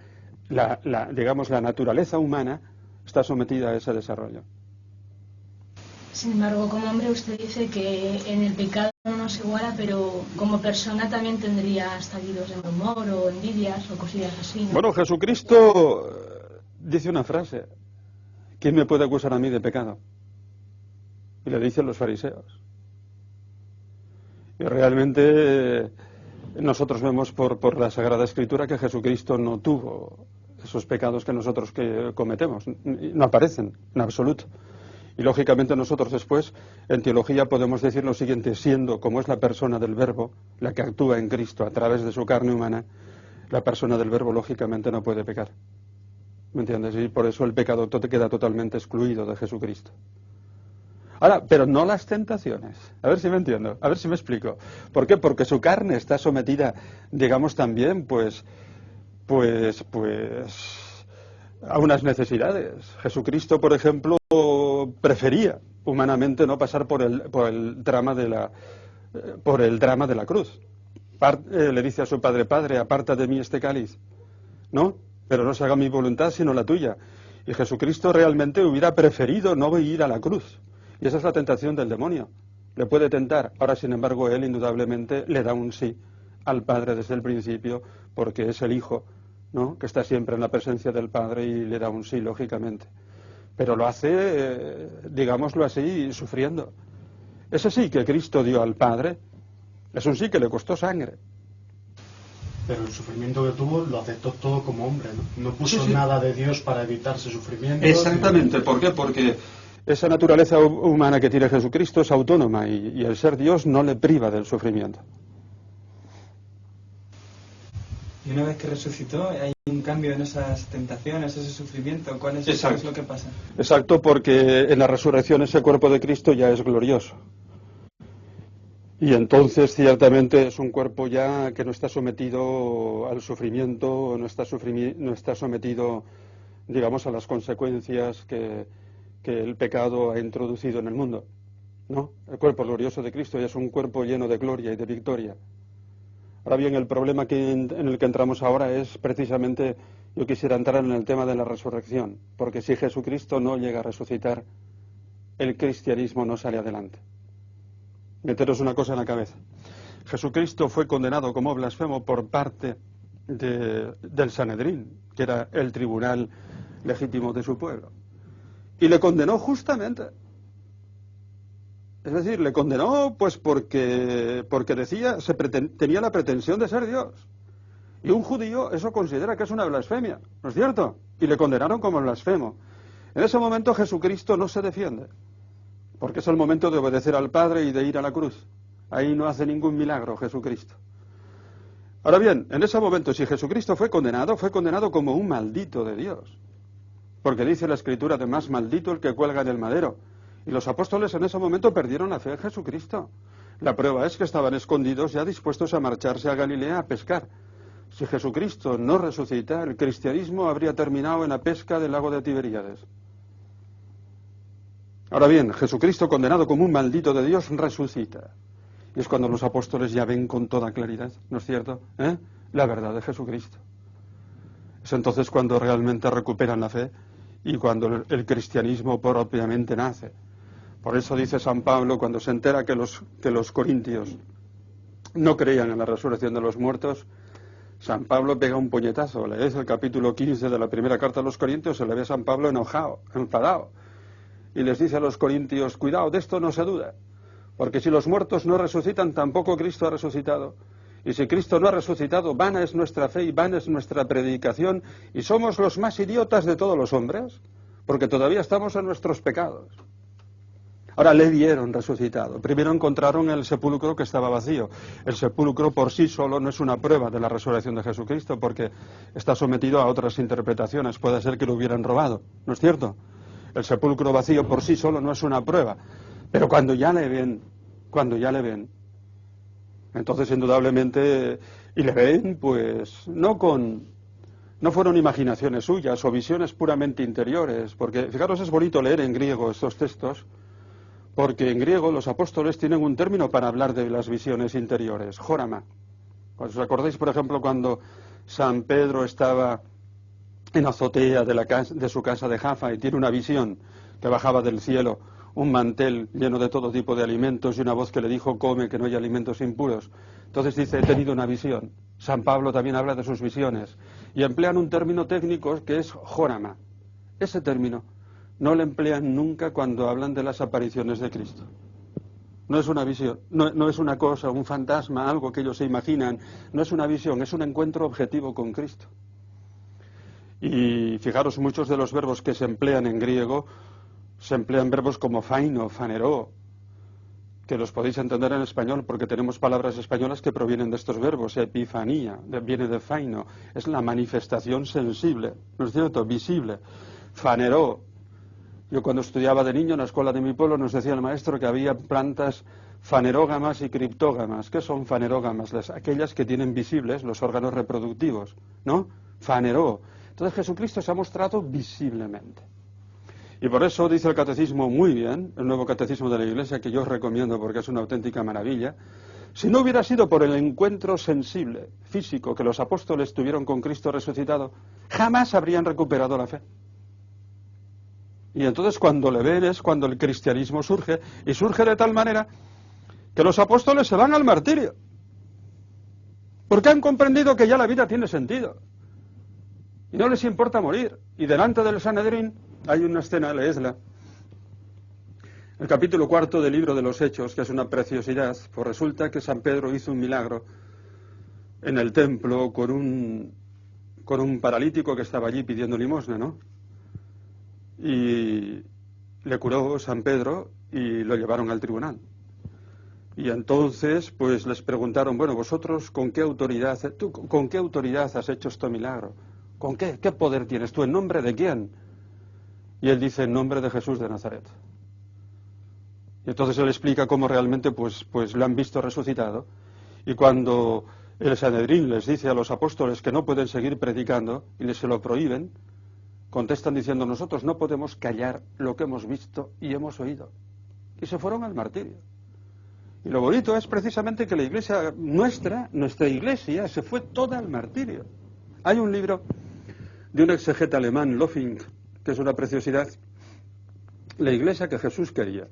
digamos, la naturaleza humana está sometida a ese desarrollo. Sin embargo, como hombre usted dice que en el pecado no se iguala, pero como persona también tendría estallidos de humor o envidias o cosillas así, ¿no? Bueno, Jesucristo dice una frase, ¿quién me puede acusar a mí de pecado? Y le dicen los fariseos. Y realmente nosotros vemos por la Sagrada Escritura que Jesucristo no tuvo esos pecados que nosotros cometemos. No aparecen en absoluto. Y lógicamente nosotros después, en teología, podemos decir lo siguiente, siendo como es la persona del Verbo, la que actúa en Cristo a través de su carne humana, la persona del Verbo lógicamente no puede pecar. ¿Me entiendes? Y por eso el pecado queda totalmente excluido de Jesucristo. Ahora, pero no las tentaciones. A ver si me entiendo, a ver si me explico. ¿Por qué? Porque su carne está sometida, digamos también, pues a unas necesidades. Jesucristo, por ejemplo, prefería humanamente no pasar por el drama de la cruz. Le dice a su padre, Padre, aparta de mí este cáliz, ¿no? Pero no se haga mi voluntad sino la tuya. Y Jesucristo realmente hubiera preferido no ir a la cruz. Y esa es la tentación del demonio. Le puede tentar. Ahora, sin embargo, él indudablemente le da un sí al Padre desde el principio, porque es el Hijo, ¿no?, que está siempre en la presencia del Padre y le da un sí, lógicamente. Pero lo hace, digámoslo así, sufriendo. Ese sí que Cristo dio al Padre es un sí que le costó sangre. Pero el sufrimiento que tuvo lo aceptó todo como hombre, ¿no? No puso nada de Dios para evitar ese sufrimiento. Exactamente. ¿Por qué? Porque esa naturaleza humana que tiene Jesucristo es autónoma y el ser Dios no le priva del sufrimiento. Y una vez que resucitó, hay un cambio en esas tentaciones, ese sufrimiento. ¿Cuál es lo que pasa? Exacto, porque en la resurrección ese cuerpo de Cristo ya es glorioso. Y entonces ciertamente es un cuerpo ya que no está sometido al sufrimiento, no está sometido, digamos, a las consecuencias que el pecado ha introducido en el mundo, ¿no? El cuerpo glorioso de Cristo ya es un cuerpo lleno de gloria y de victoria. Ahora bien, el problema en el que entramos ahora es precisamente, yo quisiera entrar en el tema de la resurrección, porque si Jesucristo no llega a resucitar, el cristianismo no sale adelante. Meteros una cosa en la cabeza. Jesucristo fue condenado como blasfemo por parte del Sanedrín, que era el tribunal legítimo de su pueblo. Y le condenó justamente. Es decir, le condenó pues porque decía, tenía la pretensión de ser Dios. Y un judío eso considera que es una blasfemia, ¿no es cierto? Y le condenaron como blasfemo. En ese momento Jesucristo no se defiende, porque es el momento de obedecer al Padre y de ir a la cruz. Ahí no hace ningún milagro Jesucristo. Ahora bien, en ese momento, si Jesucristo fue condenado como un maldito de Dios. Porque dice la Escritura, además, maldito el que cuelga en el madero. Y los apóstoles en ese momento perdieron la fe en Jesucristo. La prueba es que estaban escondidos ya dispuestos a marcharse a Galilea a pescar. Si Jesucristo no resucita, el cristianismo habría terminado en la pesca del lago de Tiberíades. Ahora bien, Jesucristo, condenado como un maldito de Dios, resucita. Y es cuando los apóstoles ya ven con toda claridad, ¿no es cierto?, la verdad de Jesucristo. Es entonces cuando realmente recuperan la fe y cuando el cristianismo propiamente nace. Por eso dice San Pablo, cuando se entera que los corintios no creían en la resurrección de los muertos, San Pablo pega un puñetazo. Lees el capítulo 15 de la primera carta a los corintios, se le ve a San Pablo enojado, enfadado. Y les dice a los corintios, cuidado, de esto no se duda, porque si los muertos no resucitan, tampoco Cristo ha resucitado. Y si Cristo no ha resucitado, vana es nuestra fe y vana es nuestra predicación, y somos los más idiotas de todos los hombres, porque todavía estamos en nuestros pecados. Ahora le vieron resucitado. Primero encontraron el sepulcro que estaba vacío. El sepulcro por sí solo no es una prueba de la resurrección de Jesucristo, porque está sometido a otras interpretaciones. Puede ser que lo hubieran robado, ¿no es cierto? El sepulcro vacío por sí solo no es una prueba. Pero cuando ya le ven, entonces indudablemente, y le ven, pues, no fueron imaginaciones suyas o visiones puramente interiores, porque, fijaros, es bonito leer en griego estos textos, porque en griego los apóstoles tienen un término para hablar de las visiones interiores, jórama. ¿Os acordáis, por ejemplo, cuando San Pedro estaba en la azotea de su casa de Jaffa y tiene una visión que bajaba del cielo, un mantel lleno de todo tipo de alimentos y una voz que le dijo, come, que no hay alimentos impuros? Entonces dice, he tenido una visión. San Pablo también habla de sus visiones y emplean un término técnico que es jórama. Ese término no lo emplean nunca cuando hablan de las apariciones de Cristo. No es una visión, no es una cosa, un fantasma, algo que ellos se imaginan. No es una visión, es un encuentro objetivo con Cristo. Y fijaros, muchos de los verbos que se emplean en griego, se emplean verbos como faino, faneró, que los podéis entender en español porque tenemos palabras españolas que provienen de estos verbos. Epifanía, viene de faino, es la manifestación sensible, ¿no es cierto?, visible. Faneró. Yo cuando estudiaba de niño en la escuela de mi pueblo nos decía el maestro que había plantas fanerógamas y criptógamas. ¿Qué son fanerógamas? Aquellas que tienen visibles los órganos reproductivos, ¿no? Faneró. Entonces Jesucristo se ha mostrado visiblemente. Y por eso dice el catecismo muy bien, el nuevo catecismo de la Iglesia, que yo os recomiendo porque es una auténtica maravilla, si no hubiera sido por el encuentro sensible, físico, que los apóstoles tuvieron con Cristo resucitado, jamás habrían recuperado la fe. Y entonces cuando le ven es cuando el cristianismo surge, y surge de tal manera que los apóstoles se van al martirio, porque han comprendido que ya la vida tiene sentido, y no les importa morir. Y delante del Sanedrín hay una escena, leedla, el capítulo 4 del libro de los Hechos, que es una preciosidad, pues resulta que San Pedro hizo un milagro en el templo con un paralítico que estaba allí pidiendo limosna, ¿no? Y le curó San Pedro y lo llevaron al tribunal. Y entonces, pues les preguntaron, bueno, vosotros, ¿con qué autoridad has hecho este milagro? ¿Con qué? ¿Qué poder tienes tú? ¿En nombre de quién? Y él dice, en nombre de Jesús de Nazaret. Y entonces él explica cómo realmente, pues lo han visto resucitado. Y cuando el Sanedrín les dice a los apóstoles que no pueden seguir predicando y les se lo prohíben, contestan diciendo, nosotros no podemos callar lo que hemos visto y hemos oído. Y se fueron al martirio. Y lo bonito es precisamente que la iglesia nuestra iglesia, se fue toda al martirio. Hay un libro de un exegeta alemán, Löffing, que es una preciosidad, La iglesia que Jesús quería.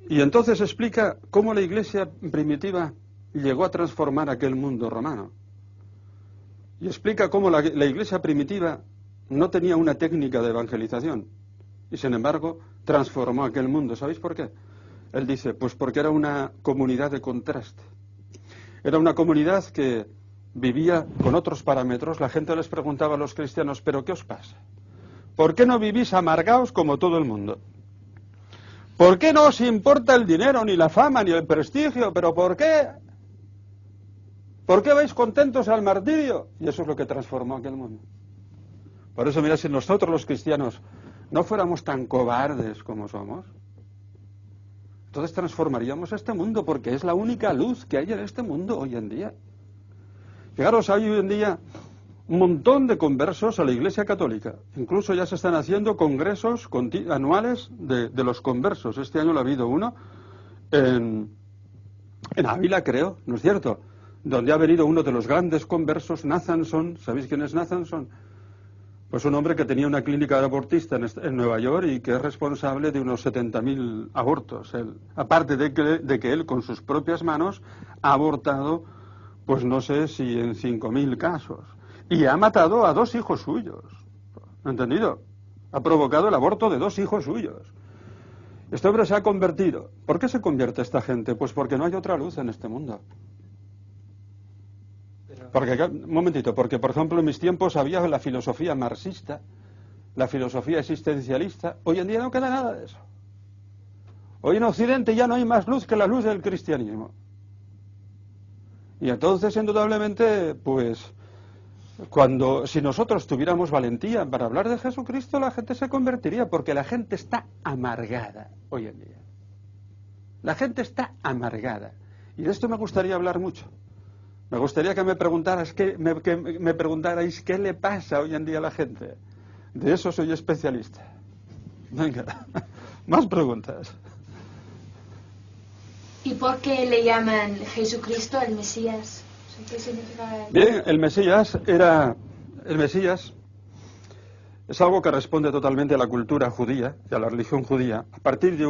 Y entonces explica cómo la iglesia primitiva llegó a transformar aquel mundo romano. Y explica cómo la iglesia primitiva no tenía una técnica de evangelización. Y sin embargo, transformó aquel mundo. ¿Sabéis por qué? Él dice, pues porque era una comunidad de contraste. Era una comunidad que vivía con otros parámetros. La gente les preguntaba a los cristianos, ¿pero qué os pasa? ¿Por qué no vivís amargaos como todo el mundo? ¿Por qué no os importa el dinero, ni la fama, ni el prestigio? ¿Pero por qué? ¿Por qué vais contentos al martirio? Y eso es lo que transformó aquel mundo. Por eso, mira, si nosotros los cristianos no fuéramos tan cobardes como somos, entonces transformaríamos este mundo, porque es la única luz que hay en este mundo hoy en día. Fijaros, hay hoy en día un montón de conversos a la Iglesia Católica. Incluso ya se están haciendo congresos anuales de los conversos. Este año lo ha habido uno en Ávila, creo, ¿no es cierto?, donde ha venido uno de los grandes conversos, Nathanson. ¿Sabéis quién es Nathanson? Pues un hombre que tenía una clínica de abortista en Nueva York y que es responsable de unos 70.000 abortos. Aparte de que él con sus propias manos ha abortado, pues no sé si en 5.000 casos. Y ha matado a 2 hijos suyos. ¿Entendido? Ha provocado el aborto de 2 hijos suyos. Este hombre se ha convertido. ¿Por qué se convierte esta gente? Pues porque no hay otra luz en este mundo. Porque, un momentito, porque por ejemplo en mis tiempos había la filosofía marxista, la filosofía existencialista. Hoy en día no queda nada de eso. Hoy en Occidente ya no hay más luz que la luz del cristianismo. Y entonces, indudablemente, pues, si nosotros tuviéramos valentía para hablar de Jesucristo, la gente se convertiría, porque la gente está amargada hoy en día. La gente está amargada. Y de esto me gustaría hablar mucho. Me gustaría que me preguntarais qué le pasa hoy en día a la gente. De eso soy especialista. Venga, más preguntas. ¿Y por qué le llaman Jesucristo el Mesías? ¿Qué significa? Bien, el Mesías es algo que responde totalmente a la cultura judía y a la religión judía, a partir de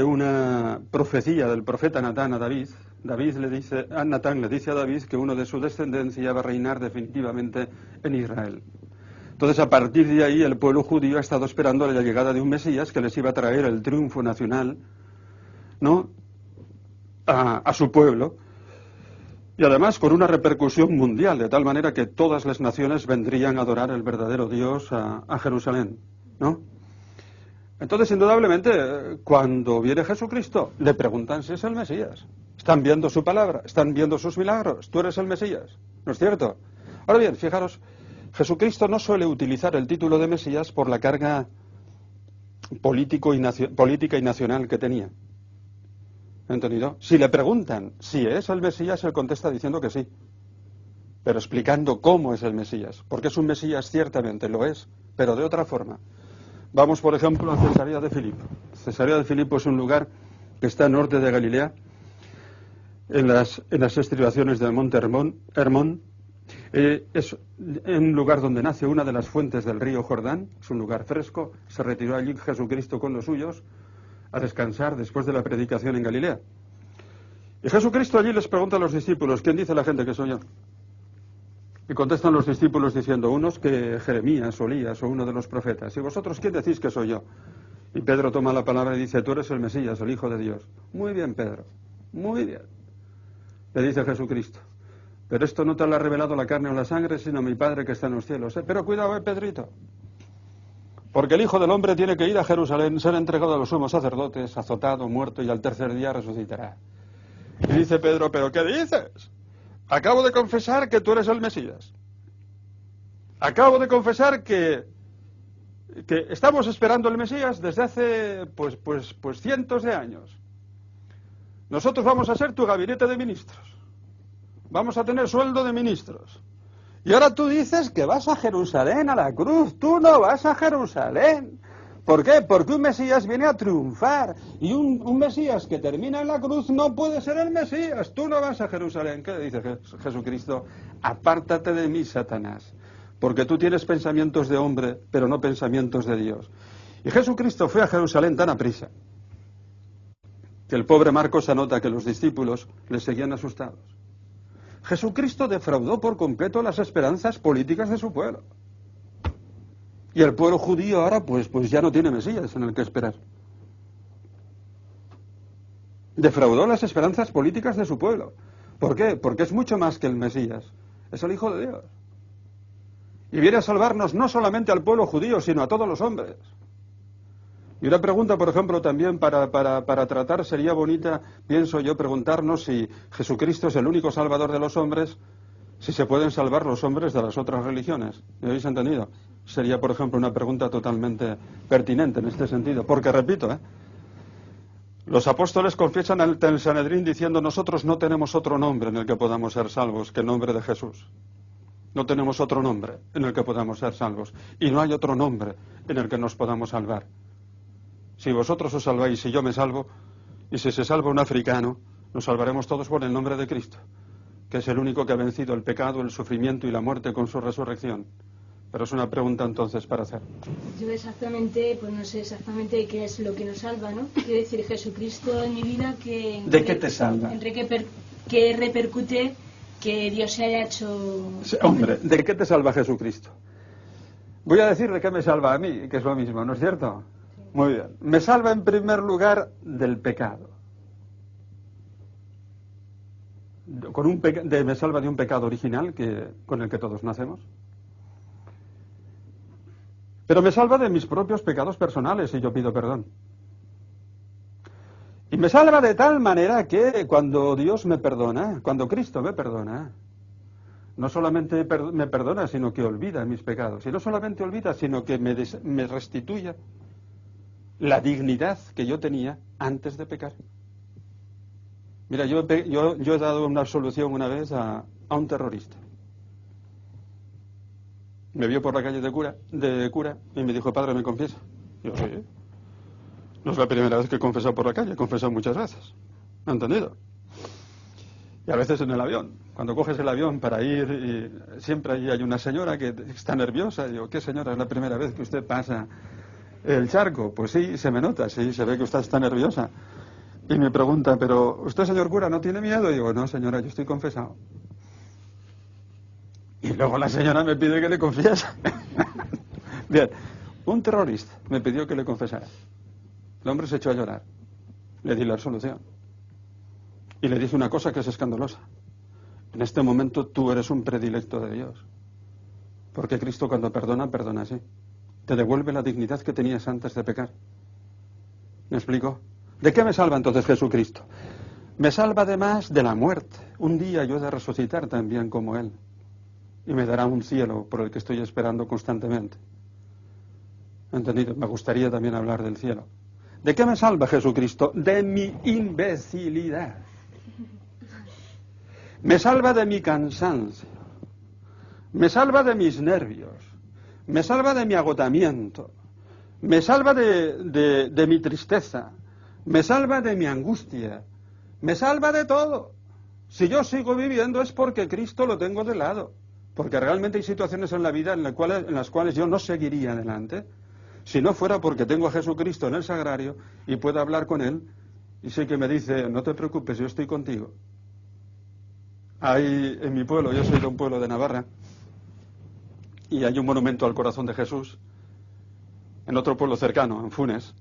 una profecía del profeta Natán a David. Natán le dice a David que uno de su descendencia va a reinar definitivamente en Israel. Entonces, a partir de ahí, el pueblo judío ha estado esperando la llegada de un Mesías que les iba a traer el triunfo nacional, ¿no?, a su pueblo, y además con una repercusión mundial, de tal manera que todas las naciones vendrían a adorar el verdadero Dios a Jerusalén, ¿no? Entonces, indudablemente, cuando viene Jesucristo, le preguntan si es el Mesías. Están viendo su palabra, están viendo sus milagros. Tú eres el Mesías, ¿no es cierto? Ahora bien, fijaros, Jesucristo no suele utilizar el título de Mesías por la carga política y nacional que tenía. ¿Entendido? Si le preguntan si es el Mesías, él contesta diciendo que sí, pero explicando cómo es el Mesías. Porque es un Mesías, ciertamente lo es, pero de otra forma. Vamos, por ejemplo, a Cesarea de Filipo. Cesarea de Filipo es un lugar que está al norte de Galilea, en las estribaciones del monte Hermón. Es un lugar donde nace una de las fuentes del río Jordán. Es un lugar fresco. Se retiró allí Jesucristo con los suyos a descansar después de la predicación en Galilea. Y Jesucristo allí les pregunta a los discípulos, ¿quién dice la gente que soy yo? Y contestan los discípulos diciendo, unos que Jeremías o Elías o uno de los profetas. ¿Y vosotros quién decís que soy yo? Y Pedro toma la palabra y dice, tú eres el Mesías, el Hijo de Dios. Muy bien, Pedro, muy bien. Le dice Jesucristo, pero esto no te lo ha revelado la carne o la sangre, sino mi Padre que está en los cielos. Pero cuidado, Pedrito, porque el Hijo del Hombre tiene que ir a Jerusalén, ser entregado a los sumos sacerdotes, azotado, muerto, y al tercer día resucitará. Y dice Pedro, ¿pero qué dices? Acabo de confesar que tú eres el Mesías. Acabo de confesar que estamos esperando el Mesías desde hace pues cientos de años. Nosotros vamos a ser tu gabinete de ministros. Vamos a tener sueldo de ministros. Y ahora tú dices que vas a Jerusalén, a la cruz. Tú no vas a Jerusalén. ¿Por qué? Porque un Mesías viene a triunfar. Y un Mesías que termina en la cruz no puede ser el Mesías. Tú no vas a Jerusalén. ¿Qué dice Jesucristo? Apártate de mí, Satanás. Porque tú tienes pensamientos de hombre, pero no pensamientos de Dios. Y Jesucristo fue a Jerusalén tan aprisa que el pobre Marcos anota que los discípulos le seguían asustados. Jesucristo defraudó por completo las esperanzas políticas de su pueblo. Y el pueblo judío ahora pues ya no tiene Mesías en el que esperar. Defraudó las esperanzas políticas de su pueblo. ¿Por qué? Porque es mucho más que el Mesías. Es el Hijo de Dios. Y viene a salvarnos no solamente al pueblo judío, sino a todos los hombres. Y una pregunta, por ejemplo, también para tratar sería bonita, pienso yo, preguntarnos si Jesucristo es el único salvador de los hombres, si se pueden salvar los hombres de las otras religiones. ¿Me habéis entendido? Sería, por ejemplo, una pregunta totalmente pertinente en este sentido. Porque, repito, los apóstoles confiesan ante el Sanedrín diciendo: nosotros no tenemos otro nombre en el que podamos ser salvos que el nombre de Jesús. No tenemos otro nombre en el que podamos ser salvos. Y no hay otro nombre en el que nos podamos salvar. Si vosotros os salváis y yo me salvo, y si se salva un africano, nos salvaremos todos por el nombre de Cristo, que es el único que ha vencido el pecado, el sufrimiento y la muerte con su resurrección. Pero es una pregunta entonces para hacer. Yo exactamente, pues no sé exactamente qué es lo que nos salva, ¿no? Quiere decir, Jesucristo en mi vida, que... ¿De qué te salva? ¿Qué repercute que Dios se haya hecho...? Sí, hombre, ¿de qué te salva Jesucristo? Voy a decir de qué me salva a mí, que es lo mismo, ¿no es cierto? Muy bien. Me salva en primer lugar del pecado. Me salva de un pecado original con el que todos nacemos. Pero me salva de mis propios pecados personales si yo pido perdón. Y me salva de tal manera que cuando Dios me perdona, cuando Cristo me perdona, no solamente me perdona, sino que olvida mis pecados. Y no solamente olvida, sino que me restituye la dignidad que yo tenía antes de pecar. Mira, yo he dado una absolución una vez a un terrorista. Me vio por la calle de cura y me dijo: padre, ¿me confiesa? Yo, sí. No es la primera vez que he confesado por la calle, he confesado muchas veces. ¿Me ha entendido? Y a veces en el avión. Cuando coges el avión para ir, y siempre hay una señora que está nerviosa. Y digo: ¿qué señora? ¿Es la primera vez que usted pasa el charco? Pues sí, se me nota, sí, se ve que usted está nerviosa. Y me pregunta: ¿pero usted, señor cura, no tiene miedo? Y digo: no, señora, yo estoy confesado. Y luego la señora me pide que le confiese. Bien, un terrorista me pidió que le confesara. El hombre se echó a llorar. Le di la absolución. Y le dije una cosa que es escandalosa: en este momento tú eres un predilecto de Dios. Porque Cristo, cuando perdona, perdona así. Te devuelve la dignidad que tenías antes de pecar. ¿Me explico? ¿De qué me salva entonces Jesucristo? Me salva además de la muerte. Un día yo he de resucitar también como Él. Y me dará un cielo por el que estoy esperando constantemente. ¿Entendido? Me gustaría también hablar del cielo. ¿De qué me salva Jesucristo? De mi imbecilidad. Me salva de mi cansancio. Me salva de mis nervios. Me salva de mi agotamiento. Me salva de mi tristeza. Me salva de mi angustia. Me salva de todo. Si yo sigo viviendo es porque Cristo lo tengo de lado. Porque realmente hay situaciones en la vida en las cuales yo no seguiría adelante si no fuera porque tengo a Jesucristo en el sagrario y puedo hablar con Él y sé que me dice: no te preocupes, yo estoy contigo. Hay en mi pueblo, yo soy de un pueblo de Navarra, y hay un monumento al corazón de Jesús en otro pueblo cercano, en Funes,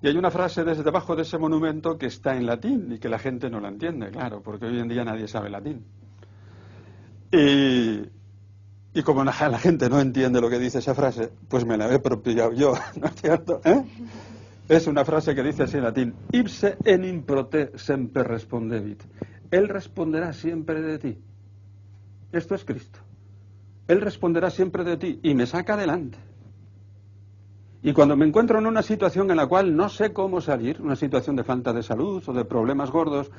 y hay una frase desde debajo de ese monumento que está en latín y que la gente no la entiende, claro, porque hoy en día nadie sabe latín. Y como la gente no entiende lo que dice esa frase, pues me la he apropiado yo, ¿no es cierto? Es una frase que dice así en latín: ipse enim pro te semper respondebit. Él responderá siempre de ti. Esto es Cristo. Él responderá siempre de ti y me saca adelante. Y cuando me encuentro en una situación en la cual no sé cómo salir, una situación de falta de salud o de problemas gordos,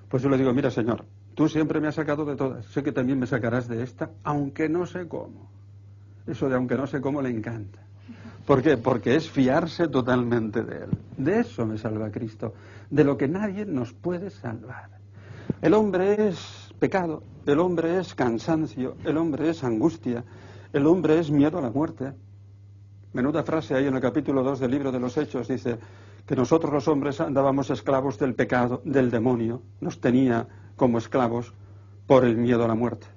pues yo le digo: mira, Señor, tú siempre me has sacado de todas, sé que también me sacarás de esta, aunque no sé cómo. Eso de aunque no sé cómo le encanta. ¿Por qué? Porque es fiarse totalmente de Él. De eso me salva Cristo, de lo que nadie nos puede salvar. El hombre es pecado, el hombre es cansancio, el hombre es angustia, el hombre es miedo a la muerte. Menuda frase ahí en el capítulo 2 del libro de los Hechos, dice que nosotros los hombres andábamos esclavos del pecado, del demonio, nos tenía como esclavos por el miedo a la muerte.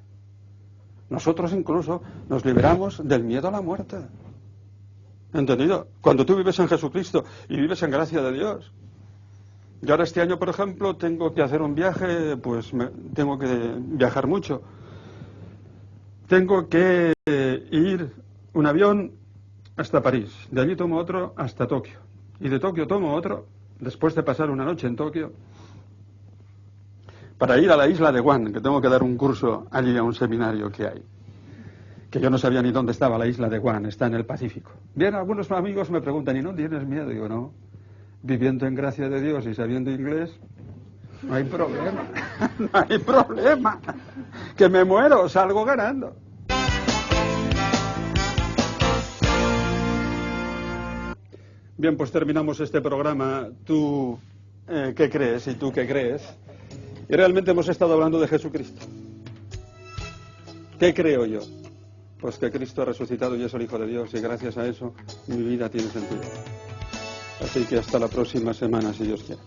Nosotros incluso nos liberamos del miedo a la muerte. ¿Entendido? Cuando tú vives en Jesucristo y vives en gracia de Dios. Yo ahora este año, por ejemplo, tengo que hacer un viaje, pues tengo que viajar mucho. Tengo que ir un avión hasta París, de allí tomo otro hasta Tokio, y de Tokio tomo otro, después de pasar una noche en Tokio, para ir a la isla de Guam, que tengo que dar un curso allí a un seminario que hay. Que yo no sabía ni dónde estaba la isla de Guam, está en el Pacífico. Bien, algunos amigos me preguntan, ¿y no tienes miedo? Digo, no, viviendo en gracia de Dios y sabiendo inglés, no hay problema, no hay problema, que me muero, salgo ganando. Bien, pues terminamos este programa. ¿Tú qué crees y tú qué crees? Y realmente hemos estado hablando de Jesucristo. ¿Qué creo yo? Pues que Cristo ha resucitado y es el Hijo de Dios, y gracias a eso mi vida tiene sentido. Así que hasta la próxima semana, si Dios quiere.